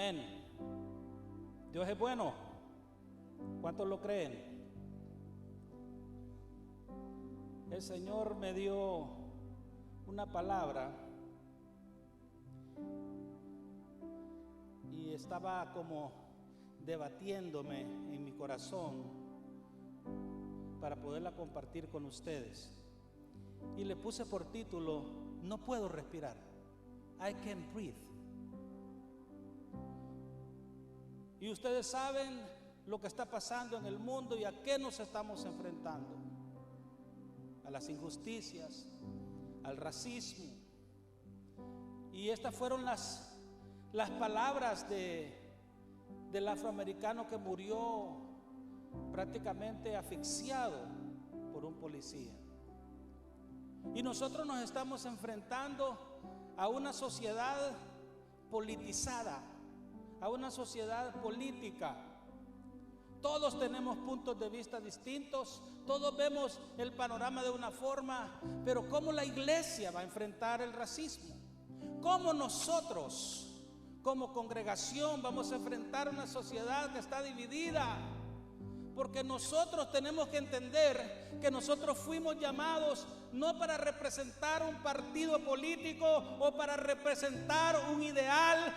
Amén. Dios es bueno. ¿Cuántos lo creen? El Señor me dio una palabra y estaba como debatiéndome en mi corazón para poderla compartir con ustedes. Y le puse por título: no puedo respirar. I can't breathe. Y ustedes saben lo que está pasando en el mundo y a qué nos estamos enfrentando: a las injusticias, al racismo. Y estas fueron las palabras del afroamericano que murió prácticamente asfixiado por un policía. Y nosotros nos estamos enfrentando a una sociedad politizada, a una sociedad política. Todos tenemos puntos de vista distintos, todos vemos el panorama de una forma, pero ¿cómo la iglesia va a enfrentar el racismo? ¿Cómo nosotros, como congregación, vamos a enfrentar una sociedad que está dividida? Porque nosotros tenemos que entender que nosotros fuimos llamados no para representar un partido político o para representar un ideal.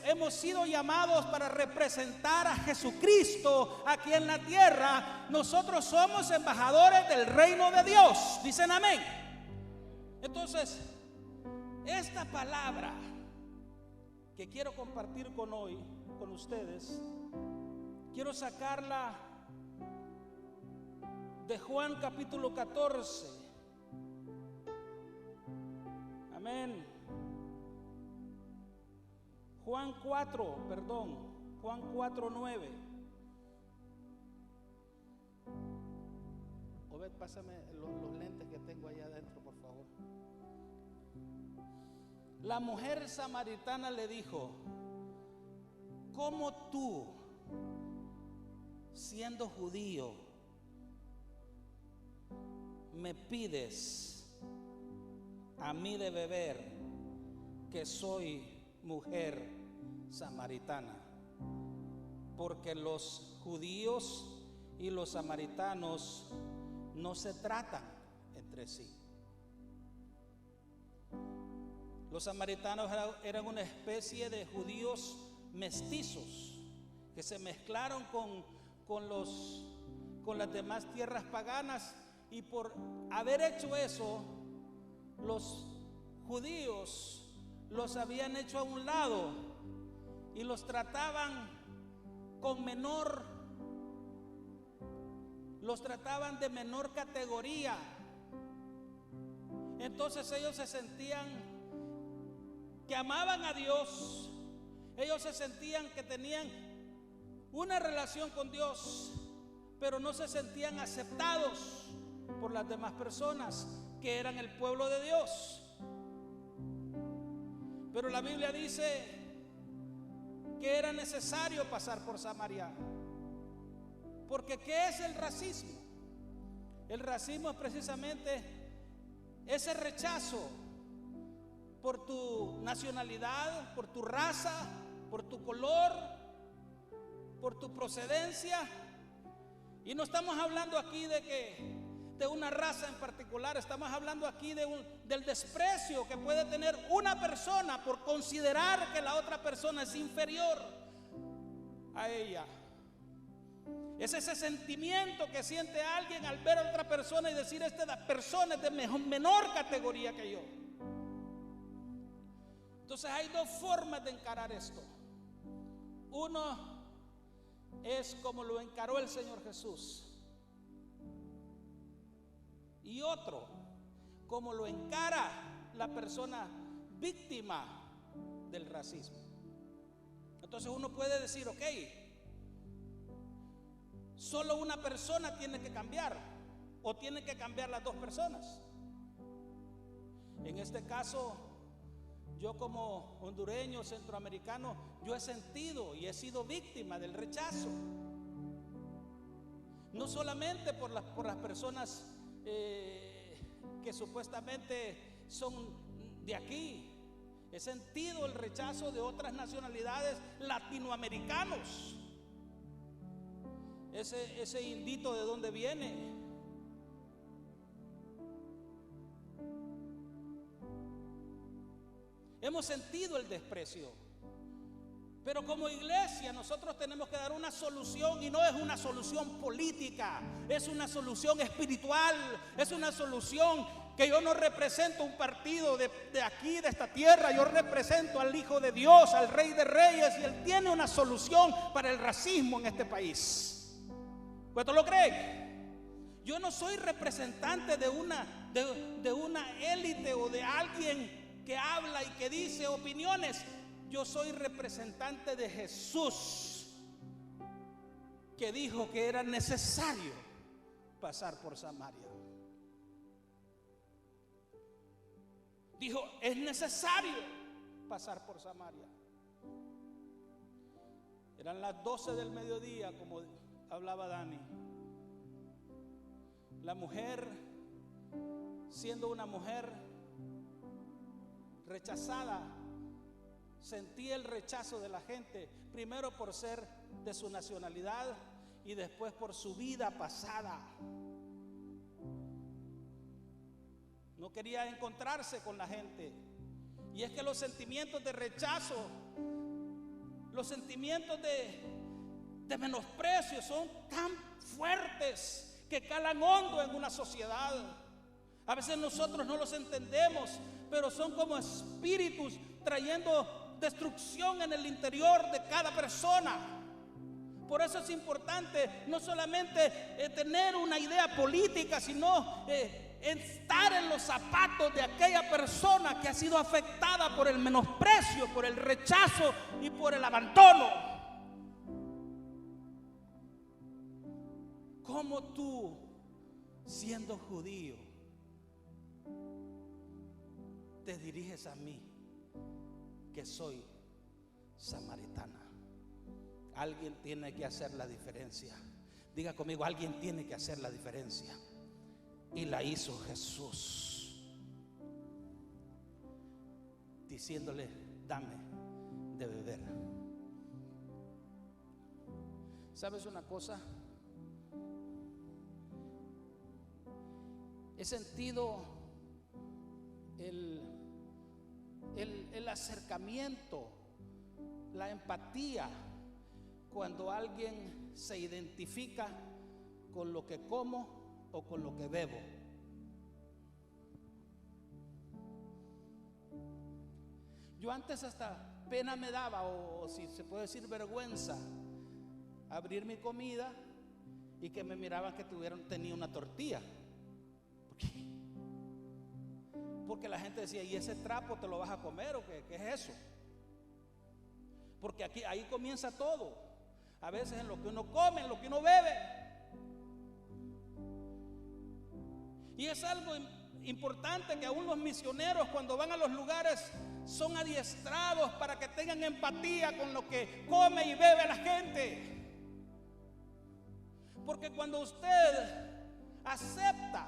Hemos sido llamados para representar a Jesucristo aquí en la tierra. Nosotros somos embajadores del reino de Dios. Dicen amén. Entonces, esta palabra que quiero compartir con ustedes, quiero sacarla de Juan capítulo 14. Amén. Juan 4:9. Obed, pásame los lentes que tengo allá adentro, por favor. La mujer samaritana le dijo: ¿cómo tú, siendo judío, me pides a mí de beber, que soy mujer samaritana? Porque los judíos y los samaritanos no se tratan entre sí. Los samaritanos eran una especie de judíos mestizos que se mezclaron con las demás tierras paganas, y por haber hecho eso, los judíos los habían hecho a un lado y los trataban de menor categoría. Entonces ellos se sentían que amaban a Dios, ellos se sentían que tenían una relación con Dios, pero no se sentían aceptados por las demás personas que eran el pueblo de Dios. Pero la Biblia dice que era necesario pasar por Samaria. Porque ¿qué es el racismo? El racismo es precisamente ese rechazo por tu nacionalidad, por tu raza, por tu color, por tu procedencia. Y no estamos hablando aquí de una raza en particular, estamos hablando aquí del desprecio que puede tener una persona por considerar que la otra persona es inferior a ella. Es ese sentimiento que siente alguien al ver a otra persona y decir: esta persona es de menor categoría que yo. Entonces hay dos formas de encarar esto. Uno es como lo encaró el Señor Jesús, y otro como lo encara la persona víctima del racismo. Entonces uno puede decir: ok, solo una persona tiene que cambiar, o tienen que cambiar las dos personas. En este caso, yo como hondureño, centroamericano, yo he sentido y he sido víctima del rechazo. No solamente por las personas que supuestamente son de aquí, He sentido el rechazo de otras nacionalidades latinoamericanos. Ese indito, ¿de dónde viene? Hemos sentido el desprecio. Pero como iglesia nosotros tenemos que dar una solución, y no es una solución política, es una solución espiritual, es una solución que yo no represento un partido de aquí, de esta tierra. Yo represento al Hijo de Dios, al Rey de Reyes, y Él tiene una solución para el racismo en este país. ¿Cuántos lo creen? Yo no soy representante de una élite o de alguien que habla y que dice opiniones. Yo soy representante de Jesús, que dijo que era necesario pasar por Samaria. Dijo, es necesario pasar por Samaria. Eran las 12 del mediodía, como hablaba Dani. La mujer, siendo una mujer rechazada, sentía el rechazo de la gente, primero por ser de su nacionalidad y después por su vida pasada. No quería encontrarse con la gente. Y es que los sentimientos de rechazo, los sentimientos de menosprecio son tan fuertes que calan hondo en una sociedad. A veces nosotros no los entendemos, pero son como espíritus trayendo destrucción en el interior de cada persona. Por eso es importante no solamente tener una idea política, sino estar en los zapatos de aquella persona que ha sido afectada por el menosprecio, por el rechazo y por el abandono. ¿Cómo tú, siendo judío, te diriges a mí, que soy samaritana? Alguien tiene que hacer la diferencia. Diga conmigo, alguien tiene que hacer la diferencia. Y la hizo Jesús, diciéndole, dame de beber. ¿Sabes una cosa? He sentido el acercamiento, la empatía, cuando alguien se identifica con lo que como o con lo que bebo. Yo antes hasta pena me daba, o si se puede decir vergüenza, abrir mi comida y que me miraban que tenía una tortilla. Porque la gente decía, ¿y ese trapo te lo vas a comer o qué es eso? Porque ahí comienza todo. A veces en lo que uno come, en lo que uno bebe. Y es algo importante que aún los misioneros, cuando van a los lugares, son adiestrados para que tengan empatía con lo que come y bebe la gente. Porque cuando usted acepta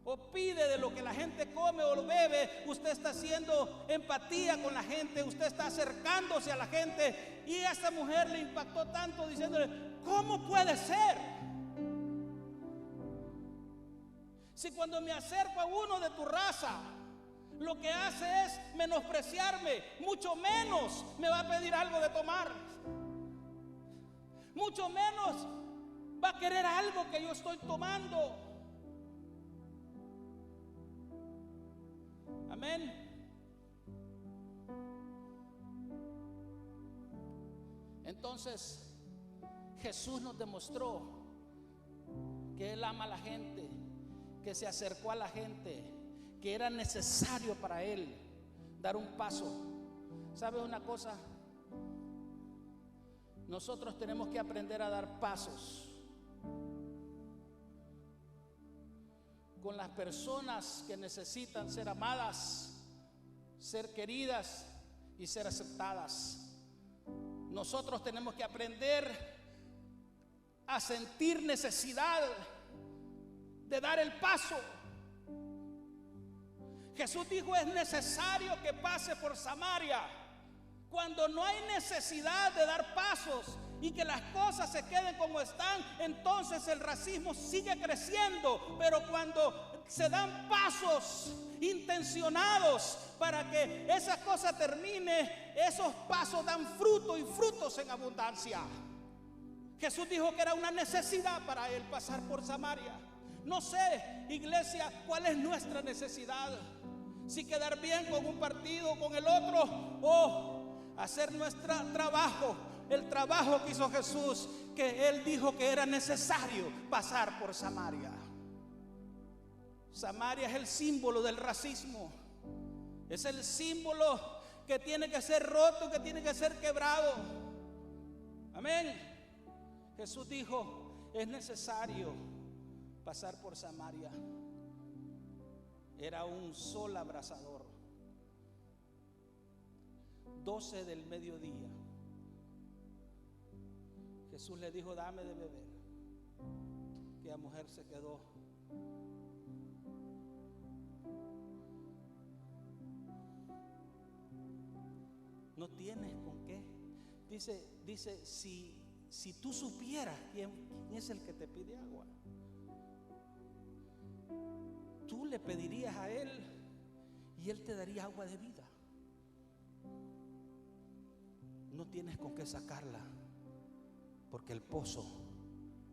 o pide de lo que la gente come o lo bebe, usted está haciendo empatía con la gente, usted está acercándose a la gente. Y a esta mujer le impactó tanto, diciéndole, ¿cómo puede ser? Si cuando me acerco a uno de tu raza, lo que hace es menospreciarme, mucho menos me va a pedir algo de tomar, mucho menos va a querer algo que yo estoy tomando. Amén. Entonces Jesús nos demostró que Él ama a la gente, que se acercó a la gente, que era necesario para Él dar un paso. ¿Sabe una cosa? Nosotros tenemos que aprender a dar pasos con las personas que necesitan ser amadas, ser queridas y ser aceptadas. Nosotros tenemos que aprender a sentir necesidad de dar el paso. Jesús dijo: es necesario que pase por Samaria. Cuando no hay necesidad de dar pasos y que las cosas se queden como están, entonces el racismo sigue creciendo. Pero cuando se dan pasos intencionados para que esa cosa termine, esos pasos dan fruto y frutos en abundancia. Jesús dijo que era una necesidad para él pasar por Samaria. No sé, iglesia, cuál es nuestra necesidad. Si quedar bien con un partido, con el otro, o hacer nuestro trabajo, el trabajo que hizo Jesús, que él dijo que era necesario pasar por Samaria. Samaria es el símbolo del racismo. Es el símbolo que tiene que ser roto, que tiene que ser quebrado. Amén. Jesús dijo: es necesario pasar por Samaria. Era un sol abrasador, 12 del mediodía. Jesús le dijo: dame de beber. Aquella mujer se quedó. No tienes con qué. Dice, si tú supieras quién es el que te pide agua, tú le pedirías a él y él te daría agua de vida. No tienes con qué sacarla, porque el pozo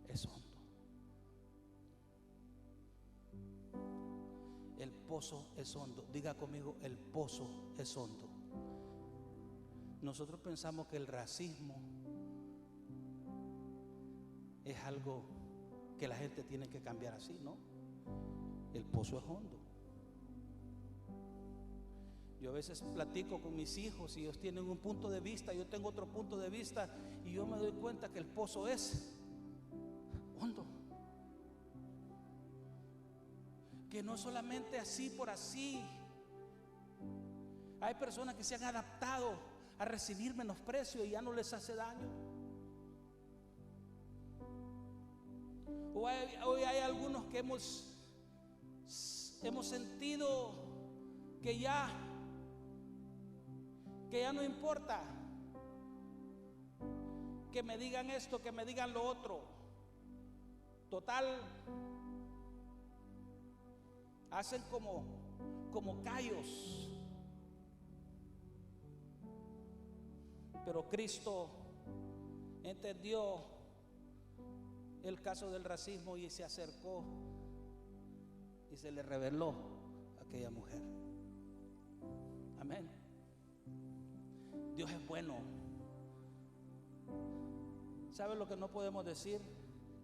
es hondo. El pozo es hondo. Diga conmigo: el pozo es hondo. Nosotros pensamos que el racismo es algo que la gente tiene que cambiar así, ¿no? El pozo es hondo. Yo a veces platico con mis hijos y ellos tienen un punto de vista, yo tengo otro punto de vista, y yo me doy cuenta que el pozo es hondo. Que no solamente así por así. Hay personas que se han adaptado a recibir menosprecio y ya no les hace daño. Hoy hay algunos que hemos sentido que ya no importa que me digan esto, que me digan lo otro. Total, hacen como callos. Pero Cristo entendió el caso del racismo y se acercó y se le reveló a aquella mujer. Amén. Dios es bueno. ¿Sabe lo que no podemos decir?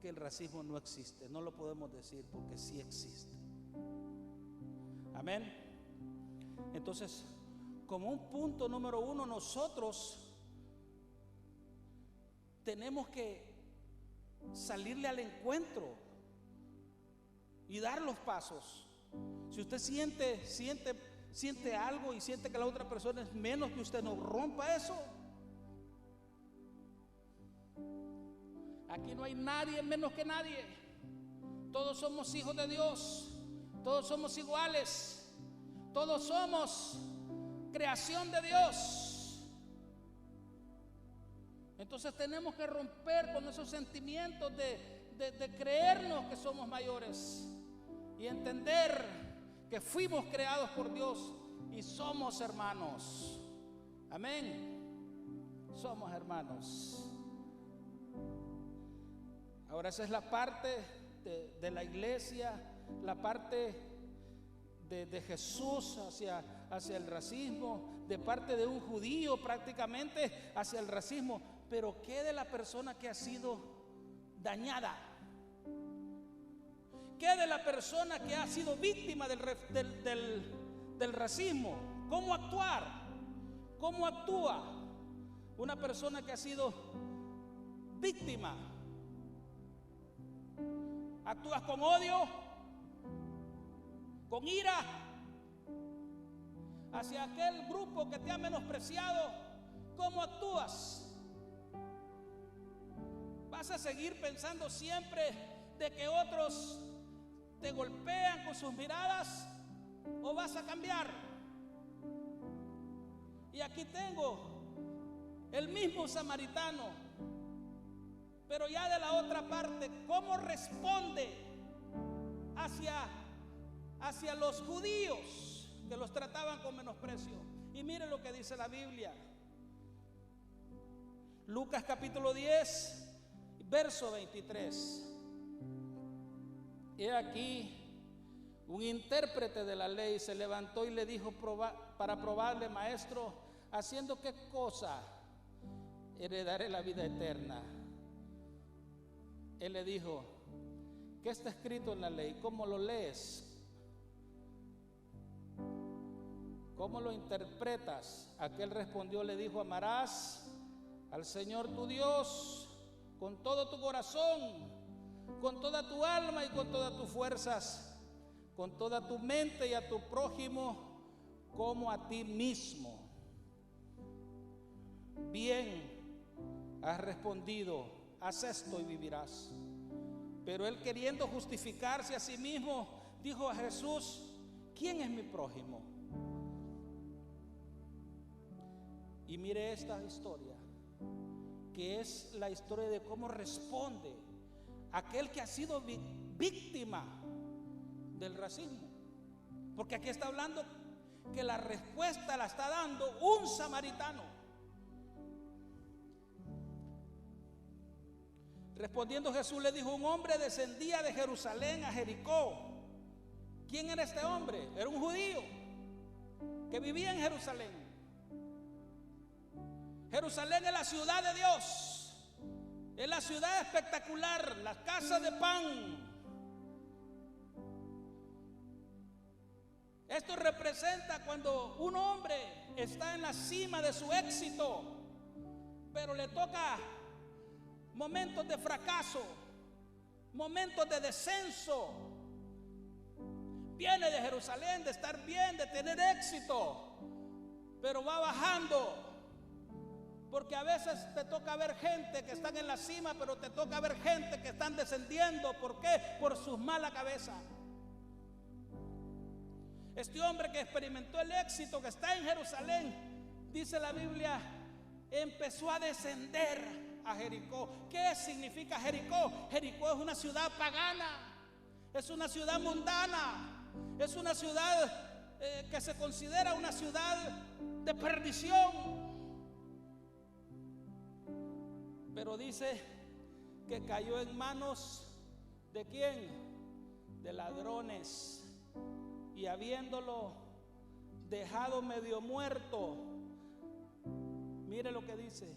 Que el racismo no existe. No lo podemos decir porque sí existe. Amén. Entonces, como un punto número uno, nosotros tenemos que salirle al encuentro y dar los pasos. Si usted siente algo y siente que la otra persona es menos que usted, no rompa eso. Aquí no hay nadie menos que nadie. Todos somos hijos de Dios. Todos somos iguales. Todos somos creación de Dios. Entonces tenemos que romper con esos sentimientos de creernos que somos mayores y entender que fuimos creados por Dios y somos hermanos. Amén. Somos hermanos. Ahora esa es la parte de la iglesia, la parte de Jesús hacia el racismo, de parte de un judío prácticamente hacia el racismo. Pero ¿qué de la persona que ha sido dañada? ¿Qué de la persona que ha sido víctima del racismo? ¿Cómo actuar? ¿Cómo actúa una persona que ha sido víctima? ¿Actúas con odio? ¿Con ira? Hacia aquel grupo que te ha menospreciado, ¿cómo actúas? ¿Vas a seguir pensando siempre de que otros te golpean con sus miradas? o vas a cambiar? Y aquí tengo el mismo samaritano, pero ya de la otra parte, ¿cómo responde hacia los judíos que los trataban con menosprecio? Y mire lo que dice la Biblia. Lucas capítulo 10, verso 23. He aquí, un intérprete de la ley se levantó y le dijo para probarle: maestro, ¿haciendo qué cosa heredaré la vida eterna? Él le dijo: ¿qué está escrito en la ley? ¿Cómo lo lees? ¿Cómo lo interpretas? Aquel respondió, le dijo: amarás al Señor tu Dios con todo tu corazón, con toda tu alma y con todas tus fuerzas, con toda tu mente, y a tu prójimo como a ti mismo. Bien has respondido, haz esto y vivirás. Pero él, queriendo justificarse a sí mismo, dijo a Jesús: ¿quién es mi prójimo? Y mire esta historia, que es la historia de cómo responde aquel que ha sido víctima del racismo. Porque aquí está hablando que la respuesta la está dando un samaritano. Respondiendo Jesús le dijo: un hombre descendía de Jerusalén a Jericó. ¿Quién era este hombre? Era un judío que vivía en Jerusalén. Jerusalén es la ciudad de Dios, es la ciudad espectacular, la casa de pan. Esto representa cuando un hombre está en la cima de su éxito, pero le toca momentos de fracaso, momentos de descenso. Viene de Jerusalén, de estar bien, de tener éxito, pero va bajando. Porque a veces te toca ver gente que están en la cima, pero te toca ver gente que están descendiendo. ¿Por qué? Por sus malas cabezas. Este hombre que experimentó el éxito, que está en Jerusalén, dice la Biblia, empezó a descender a Jericó. ¿Qué significa Jericó? Jericó es una ciudad pagana, es una ciudad mundana, es una ciudad que se considera una ciudad de perdición. Pero dice que cayó en manos ¿de quién? De ladrones. Y habiéndolo dejado medio muerto, mire lo que dice: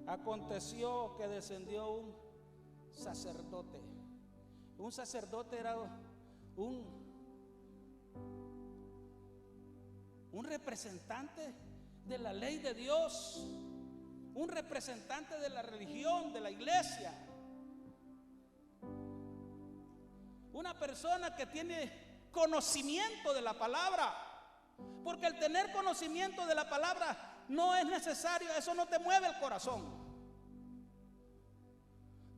aconteció que descendió un sacerdote. Un sacerdote era un representante de la ley de Dios, un representante de la religión, de la iglesia, una persona que tiene conocimiento de la palabra. Porque el tener conocimiento de la palabra no es necesario, eso no te mueve el corazón.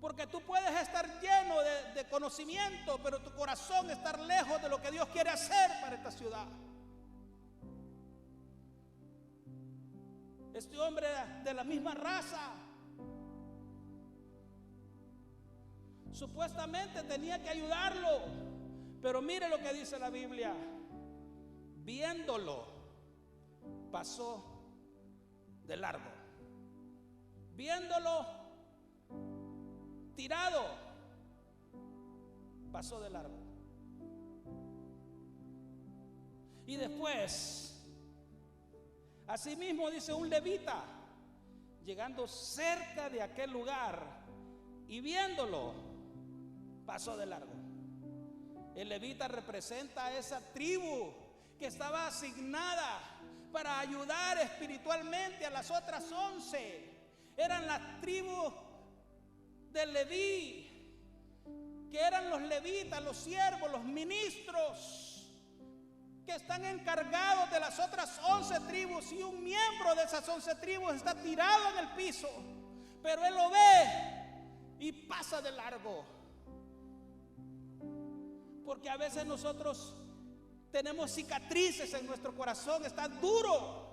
Porque tú puedes estar lleno de conocimiento, pero tu corazón estar lejos de lo que Dios quiere hacer para esta ciudad. Este hombre de la misma raza, supuestamente tenía que ayudarlo, pero mire lo que dice la Biblia: viéndolo, pasó de largo. Viéndolo tirado, pasó de largo. Y después, asimismo dice, un levita, llegando cerca de aquel lugar y viéndolo, pasó de largo. El levita representa a esa tribu que estaba asignada para ayudar espiritualmente a las otras 11. Eran las tribus de Leví, que eran los levitas, los siervos, los ministros, que están encargados de las otras 11 tribus, y un miembro de esas 11 tribus está tirado en el piso, pero él lo ve y pasa de largo. Porque a veces nosotros Tenemos cicatrices en nuestro corazón, está duro.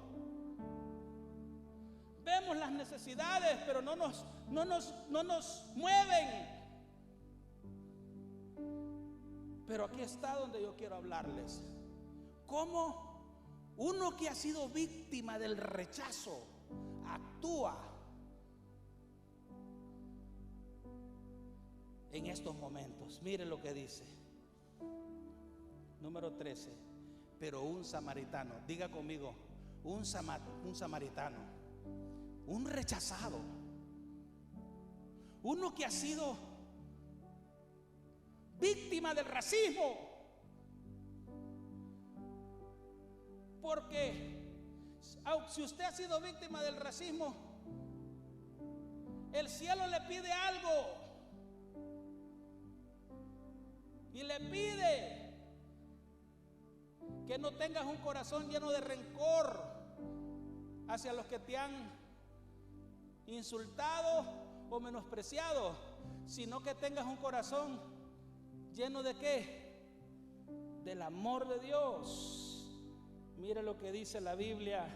Vemos las necesidades, pero no nos mueven. Pero aquí está donde yo quiero hablarles. Cómo uno que ha sido víctima del rechazo actúa en estos momentos. Miren lo que dice. Número 13. Pero un samaritano, diga conmigo, un samaritano, un rechazado, uno que ha sido víctima del racismo, porque si usted ha sido víctima del racismo, el cielo le pide algo y le pide que no tengas un corazón lleno de rencor hacia los que te han insultado o menospreciado, sino que tengas un corazón lleno de ¿qué? Del amor de Dios. Mire lo que dice la Biblia.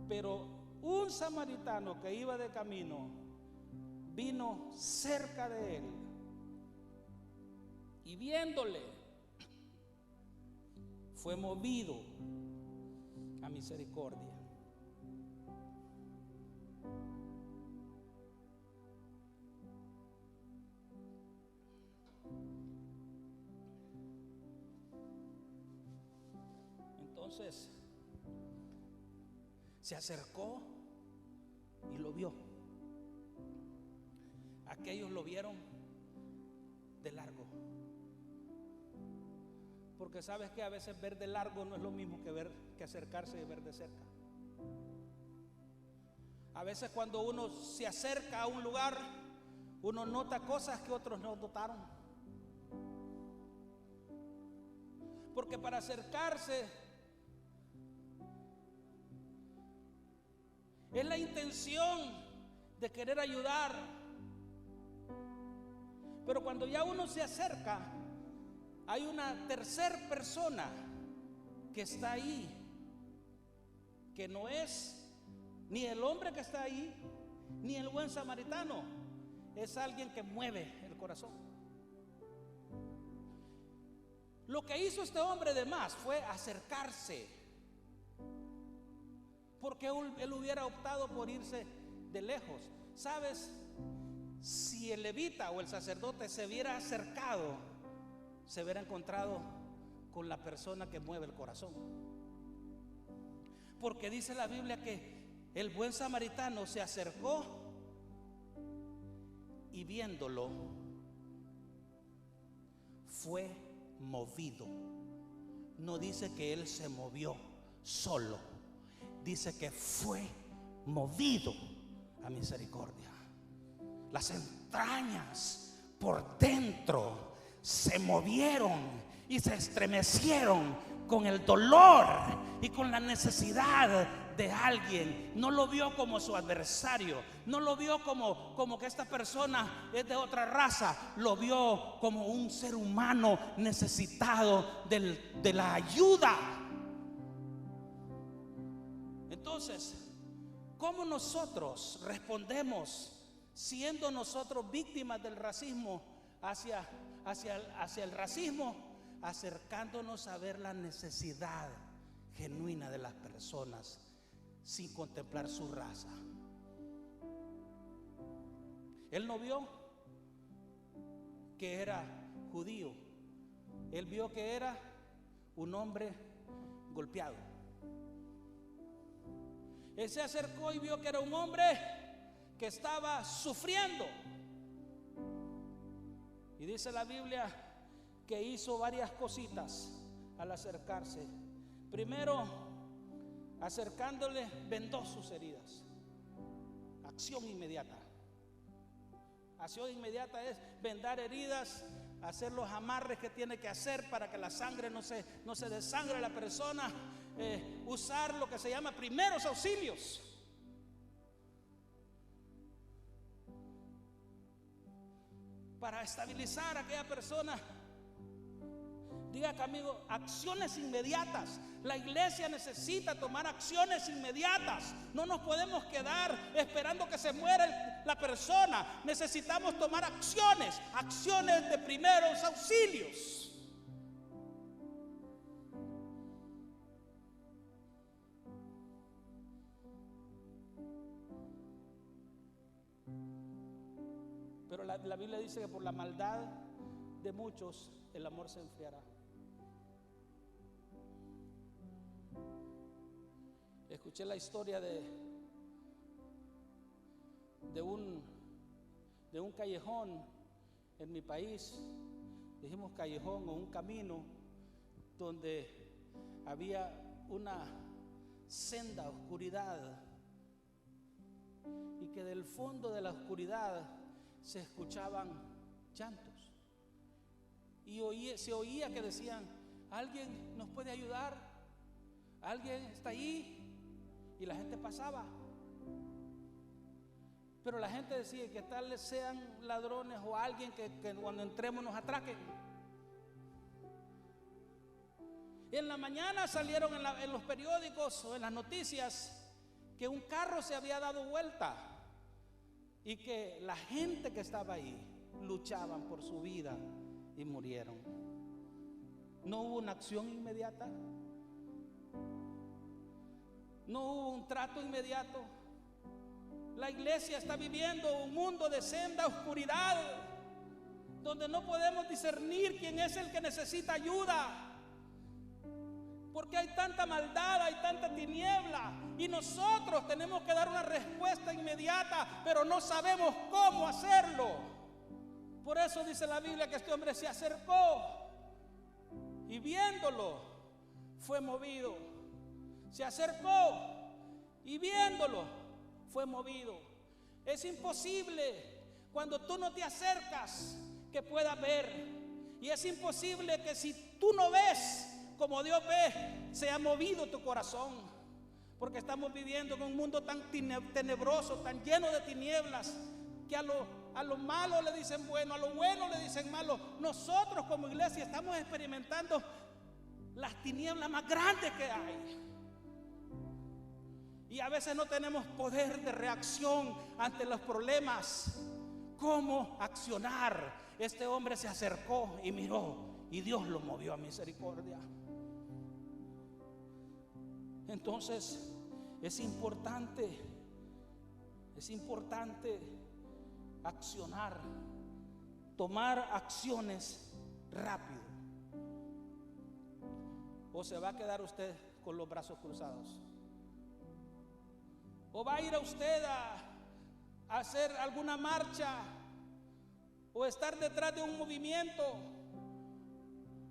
Pero un samaritano que iba de camino vino cerca de él y viéndole fue movido a misericordia. Entonces se acercó y lo vio. Aquellos lo vieron de largo. Porque sabes que a veces ver de largo no es lo mismo que acercarse y ver de cerca. A veces cuando uno se acerca a un lugar, uno nota cosas que otros no notaron. Porque para acercarse es la intención de querer ayudar. Pero cuando ya uno se acerca, hay una tercera persona que está ahí, que no es ni el hombre que está ahí, ni el buen samaritano. Es alguien que mueve el corazón. Lo que hizo este hombre de más fue acercarse, porque él hubiera optado por irse de lejos. ¿Sabes? Si el levita o el sacerdote se hubiera acercado, se hubiera encontrado con la persona que mueve el corazón. Porque dice la Biblia que el buen samaritano se acercó y viéndolo fue movido. No dice que él se movió solo, dice que fue movido a misericordia. Las entrañas por dentro se movieron y se estremecieron con el dolor y con la necesidad de alguien. No lo vio como su adversario, no lo vio como que esta persona es de otra raza, lo vio como un ser humano necesitado de la ayuda. Entonces, ¿cómo nosotros respondemos siendo nosotros víctimas del racismo hacia el racismo? Acercándonos a ver la necesidad genuina de las personas sin contemplar su raza. Él no vio que era judío, él vio que era un hombre golpeado. Él se acercó y vio que era un hombre que estaba sufriendo. Y dice la Biblia que hizo varias cositas al acercarse. Primero, acercándole, vendó sus heridas. Acción inmediata. Acción inmediata es vendar heridas, hacer los amarres que tiene que hacer para que la sangre no se desangre a la persona, usar lo que se llama primeros auxilios. Para estabilizar a aquella persona. Diga conmigo, acciones inmediatas. La iglesia necesita tomar acciones inmediatas. No nos podemos quedar esperando que se muera la persona. Necesitamos tomar acciones de primeros auxilios. Pero la Biblia dice que por la maldad de muchos el amor se enfriará. Escuché la historia de un callejón en mi país. Dijimos callejón o un camino donde había una senda oscuridad, y que del fondo de la oscuridad se escuchaban llantos, y se oía que decían: ¿alguien nos puede ayudar? ¿Alguien está ahí? Y la gente pasaba, pero la gente decía que tal vez sean ladrones o alguien que cuando entremos nos atraquen. Y en la mañana salieron en los periódicos o en las noticias que un carro se había dado vuelta y que la gente que estaba ahí luchaban por su vida y murieron. ¿No hubo una acción inmediata? ¿No hubo un trato inmediato? La iglesia está viviendo un mundo de senda oscuridad, donde no podemos discernir quién es el que necesita ayuda, porque hay tanta maldad, hay tanta tiniebla, y nosotros tenemos que dar una respuesta inmediata, pero no sabemos cómo hacerlo. Por eso dice la Biblia que este hombre se acercó y viéndolo fue movido. Se acercó y viéndolo fue movido. Es imposible cuando tú no te acercas que puedas ver, y es imposible que si tú no ves como Dios ve, sea movido tu corazón, porque estamos viviendo en un mundo tan tenebroso, tan lleno de tinieblas, que a lo malo le dicen bueno, a lo bueno le dicen malo. Nosotros como iglesia estamos experimentando las tinieblas más grandes que hay, y a veces no tenemos poder de reacción ante los problemas. ¿Cómo accionar? Este hombre se acercó y miró, y Dios lo movió a misericordia. Entonces es importante accionar, tomar acciones rápido, o se va a quedar usted con los brazos cruzados. ¿O va a ir a usted a hacer alguna marcha o estar detrás de un movimiento?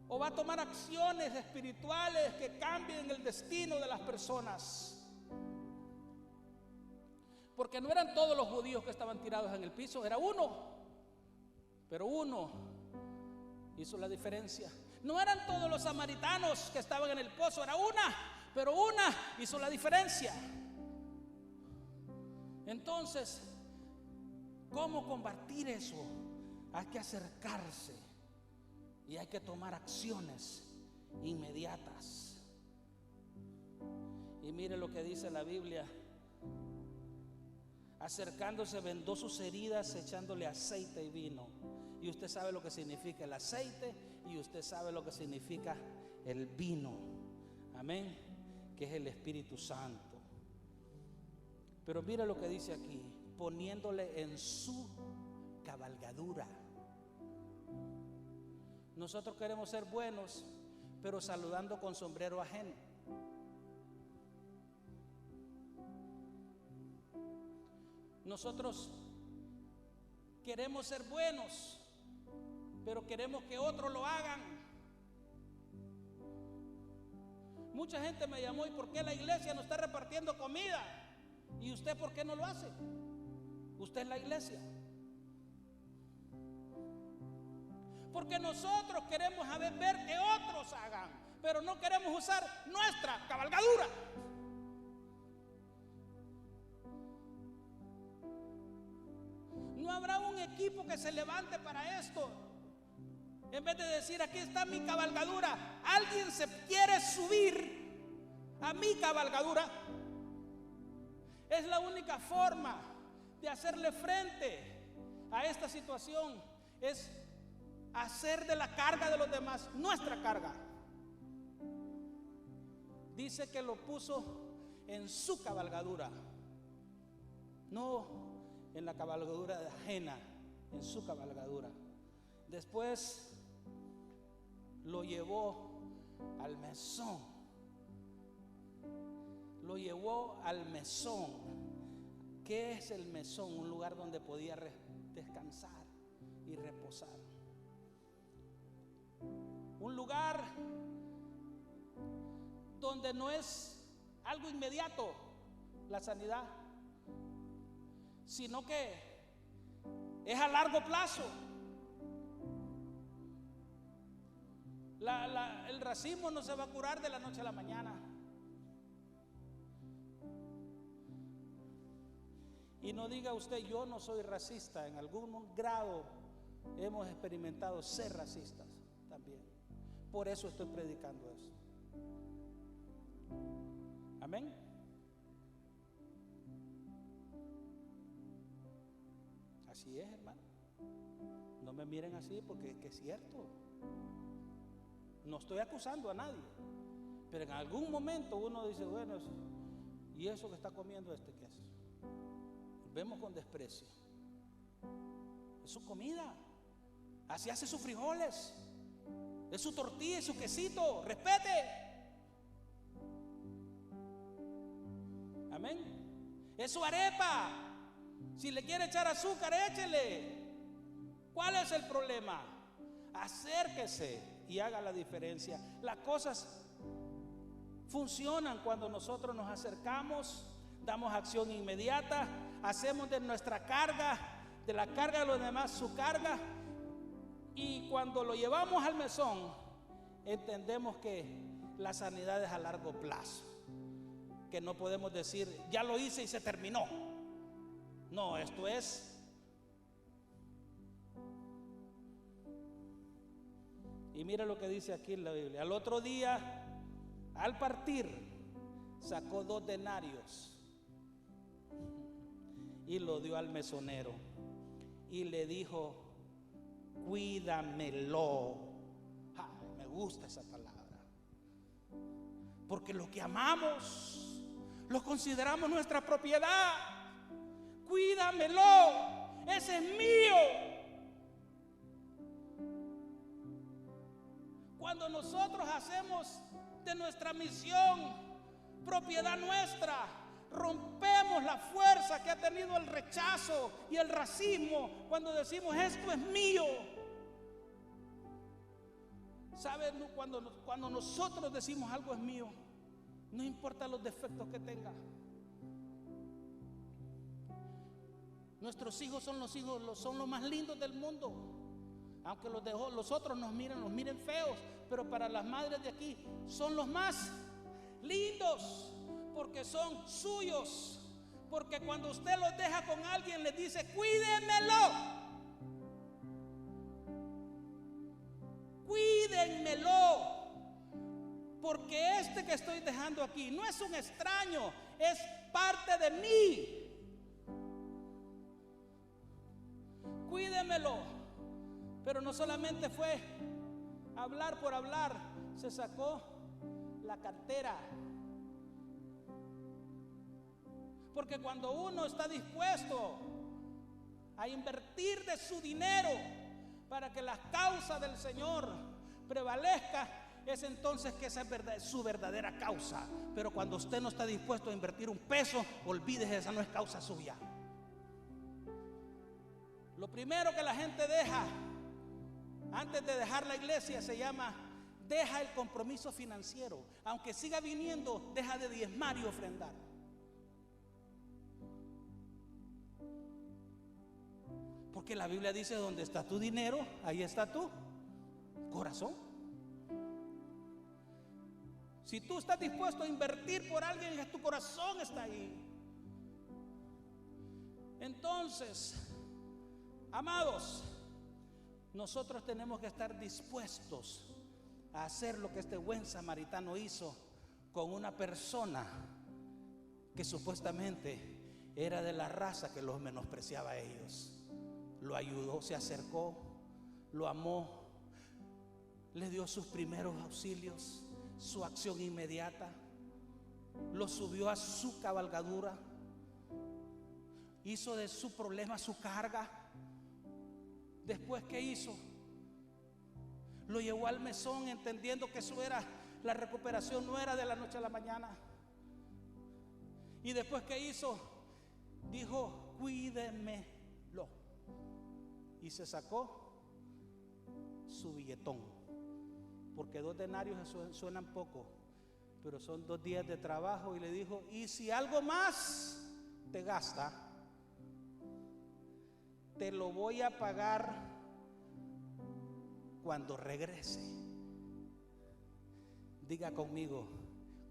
¿O va a tomar acciones espirituales que cambien el destino de las personas? Porque no eran todos los judíos que estaban tirados en el piso, era uno. Pero uno hizo la diferencia. No eran todos los samaritanos que estaban en el pozo, era una, pero una hizo la diferencia. Entonces, ¿cómo combatir eso? Hay que acercarse y hay que tomar acciones inmediatas. Y mire lo que dice la Biblia: acercándose vendó sus heridas echándole aceite y vino. Y usted sabe lo que significa el aceite, y usted sabe lo que significa el vino. Amén, que es el Espíritu Santo. Pero mira lo que dice aquí: poniéndole en su cabalgadura. Nosotros queremos ser buenos, pero saludando con sombrero ajeno. Nosotros queremos ser buenos, pero queremos que otros lo hagan. Mucha gente me llamó: ¿y por qué la iglesia no está repartiendo comida? ¿Y usted por qué no lo hace? Usted es la iglesia. Porque nosotros queremos ver que otros hagan, pero no queremos usar nuestra cabalgadura. No habrá un equipo que se levante para esto. En vez de decir, aquí está mi cabalgadura, alguien se quiere subir a mi cabalgadura. Es la única forma de hacerle frente a esta situación, es hacer de la carga de los demás nuestra carga. Dice que lo puso en su cabalgadura, no en la cabalgadura ajena, en su cabalgadura. Después lo llevó al mesón. Lo llevó al mesón. ¿Qué es el mesón? Un lugar donde podía descansar y reposar. Un lugar donde no es algo inmediato la sanidad, sino que es a largo plazo. El racismo no se va a curar de la noche a la mañana. Y no diga usted, yo no soy racista. En algún grado hemos experimentado ser racistas también. Por eso estoy predicando eso. Amén. Así es, hermano. No me miren así porque es que es cierto. No estoy acusando a nadie, pero en algún momento uno dice, bueno, ¿y eso que está comiendo este qué es? Vemos con desprecio. Es su comida. Así hace sus frijoles. Es su tortilla y su quesito. Respete. Amén. Es su arepa. Si le quiere echar azúcar, échele. ¿Cuál es el problema? Acérquese y haga la diferencia. Las cosas funcionan cuando nosotros nos acercamos, damos acción inmediata, hacemos de nuestra carga, de la carga de los demás su carga, y cuando lo llevamos al mesón, entendemos que la sanidad es a largo plazo, que no podemos decir, ya lo hice y se terminó. No, esto es... Y mira lo que dice aquí en la Biblia. Al otro día, al partir, sacó 2 denarios y lo dio al mesonero y le dijo, cuídamelo. Ay, me gusta esa palabra, porque lo que amamos lo consideramos nuestra propiedad. Cuídamelo, ese es mío. Cuando nosotros hacemos de nuestra misión propiedad nuestra, rompemos la fuerza que ha tenido el rechazo y el racismo cuando decimos esto es mío. ¿Saben? Cuando nosotros decimos algo es mío, no importa los defectos que tenga. Nuestros hijos son los más lindos del mundo. Aunque los otros nos miren feos, pero para las madres de aquí son los más lindos, porque son suyos. Porque cuando usted los deja con alguien, les dice, cuídenmelo. Cuídenmelo. Porque este que estoy dejando aquí no es un extraño, es parte de mí. Cuídenmelo. Pero no solamente fue hablar por hablar, se sacó la cartera. Porque cuando uno está dispuesto a invertir de su dinero para que la causa del Señor prevalezca, es entonces que esa es su verdadera causa. Pero cuando usted no está dispuesto a invertir un peso, olvídese, esa no es causa suya. Lo primero que la gente deja antes de dejar la iglesia se llama, deja el compromiso financiero. Aunque siga viniendo, deja de diezmar y ofrendar. Porque la Biblia dice, donde está tu dinero, ahí está tu corazón. Si tú estás dispuesto a invertir por alguien, tu corazón está ahí. Entonces, amados, nosotros tenemos que estar dispuestos a hacer lo que este buen samaritano hizo con una persona que supuestamente era de la raza que los menospreciaba a ellos. Lo ayudó, se acercó, lo amó, le dio sus primeros auxilios, su acción inmediata, lo subió a su cabalgadura, hizo de su problema su carga. Después, ¿qué hizo? Lo llevó al mesón, entendiendo que eso era, la recuperación no era de la noche a la mañana. Y después, ¿qué hizo? Dijo: cuídemelo. Y se sacó su billetón, porque 2 denarios suenan poco, pero son 2 días de trabajo. Y le dijo: y si algo más te gasta, te lo voy a pagar cuando regrese. Diga conmigo: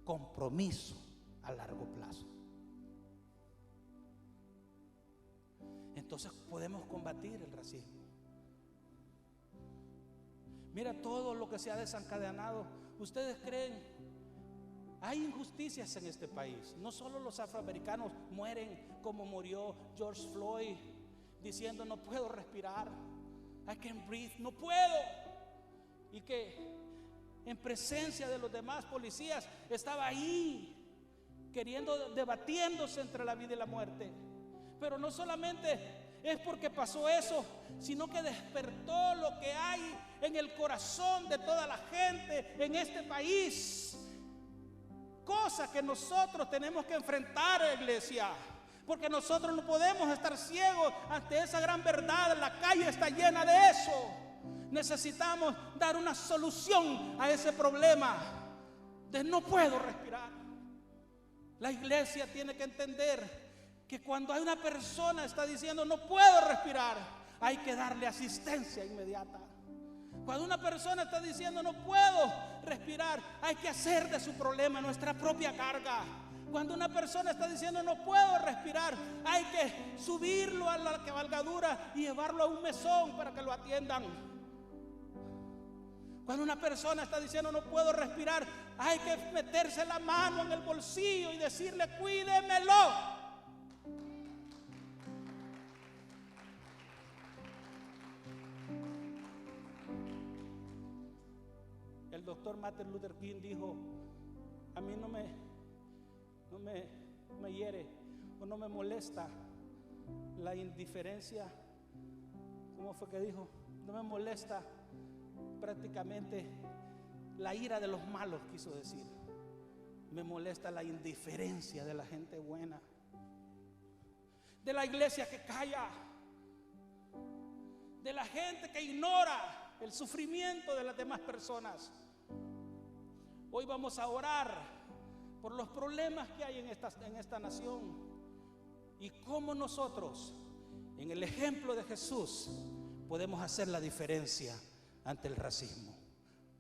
compromiso a largo plazo. Entonces podemos combatir el racismo. Mira todo lo que se ha desencadenado. ¿Ustedes creen? Hay injusticias en este país. No solo los afroamericanos mueren como murió George Floyd, diciendo: no puedo respirar, I can't breathe, no puedo. Y que en presencia de los demás policías estaba ahí debatiéndose entre la vida y la muerte. Pero no solamente es porque pasó eso, sino que despertó lo que hay en el corazón de toda la gente en este país. Cosa que nosotros tenemos que enfrentar, iglesia, porque nosotros no podemos estar ciegos ante esa gran verdad. La calle está llena de eso. Necesitamos dar una solución a ese problema de no puedo respirar. La iglesia tiene que entender que cuando hay una persona está diciendo no puedo respirar, hay que darle asistencia inmediata. Cuando una persona está diciendo no puedo respirar, hay que hacer de su problema nuestra propia carga. Cuando una persona está diciendo no puedo respirar, hay que subirlo a la cabalgadura y llevarlo a un mesón para que lo atiendan. Cuando una persona está diciendo no puedo respirar, hay que meterse la mano en el bolsillo y decirle: cuídemelo. El doctor Martin Luther King dijo: a mí no me hiere o no me molesta la indiferencia. ¿Cómo fue que dijo? No me molesta prácticamente la ira de los malos, quiso decir. Me molesta la indiferencia de la gente buena, de la iglesia que calla, de la gente que ignora el sufrimiento de las demás personas. Hoy vamos a orar por los problemas que hay en esta nación y cómo nosotros, en el ejemplo de Jesús, podemos hacer la diferencia ante el racismo.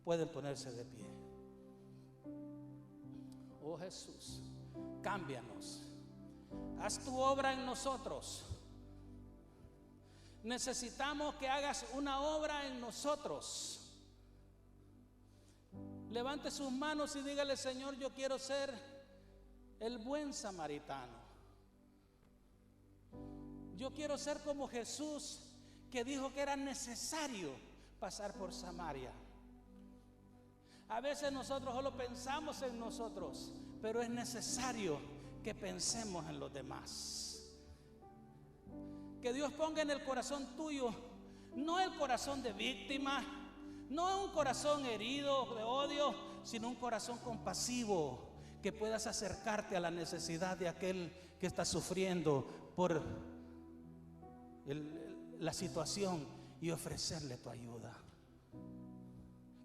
Pueden ponerse de pie. Oh Jesús, cámbianos, haz tu obra en nosotros. Necesitamos que hagas una obra en nosotros. Levante sus manos y dígale: Señor, yo quiero ser el buen samaritano. Yo quiero ser como Jesús, que dijo que era necesario pasar por Samaria. A veces nosotros solo pensamos en nosotros, pero es necesario que pensemos en los demás. Que Dios ponga en el corazón tuyo, no el corazón de víctima, no un corazón herido de odio, sino un corazón compasivo, que puedas acercarte a la necesidad de aquel que está sufriendo por la situación y ofrecerle tu ayuda.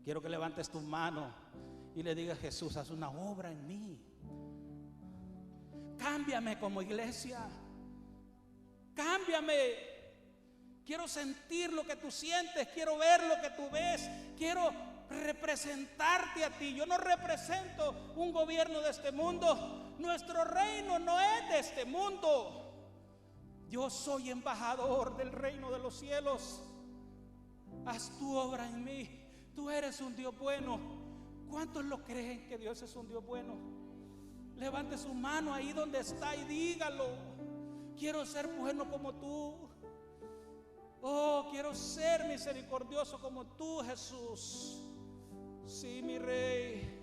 Quiero que levantes tu mano y le digas: Jesús, haz una obra en mí. Cámbiame como iglesia. Cámbiame. Quiero sentir lo que tú sientes, quiero ver lo que tú ves, quiero representarte a ti. Yo no represento un gobierno de este mundo. Nuestro reino no es de este mundo. Yo soy embajador del reino de los cielos. haz tu obra en mí. Tú eres un Dios bueno. ¿Cuántos lo creen que Dios es un Dios bueno? Levante su mano ahí donde está y dígalo. Quiero ser bueno como tú. Oh, quiero ser misericordioso como tú, Jesús. Sí, mi Rey.